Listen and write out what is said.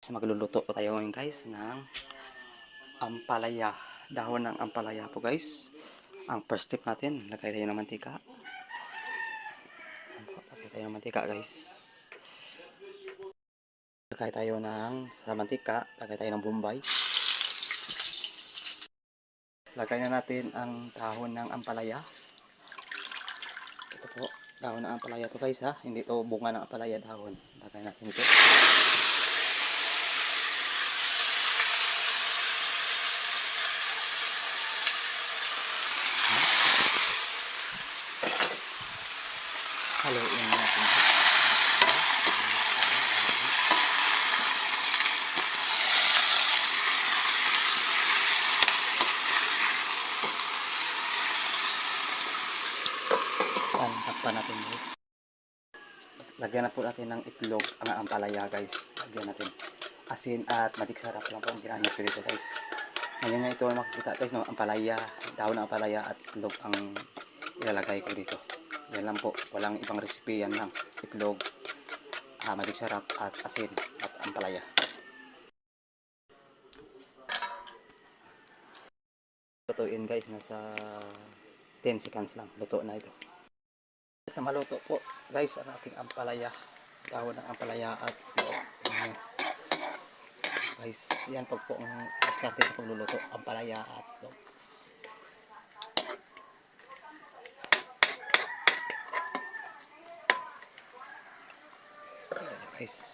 Magluluto po tayo ngayon guys ng ampalaya, dahon ng ampalaya po guys. Ang first step natin, lagay tayo ng mantika. Lagay tayo ng mantika guys. Lagay tayo ng sa mantika, lagay tayo ng bombay. Lagay na natin ang dahon ng ampalaya. Ito po, dahon ng ampalaya to guys ha, hindi to bunga ng ampalaya, dahon. Lagay natin ito. Haluin natin. Takpan natin guys. Lagyan na po natin ng itlog ang ampalaya guys. Lagyan natin asin at magic sarap lang po ang ginamit ko dito guys. Ngayon nga ito makikita guys, no, ampalaya, dahon ng ampalaya at itlog ang ilalagay ko dito. Yan lang po, walang ibang recipe, yan lang. Itlog, magic sarap at asin at ampalaya. Lutuin guys, nasa 10 seconds lang, luto na ito. At na maluto po guys ang ating ampalaya, dahon ng ampalaya at guys, yan po ang diskarte sa pagluluto, ampalaya at itlog. Guys,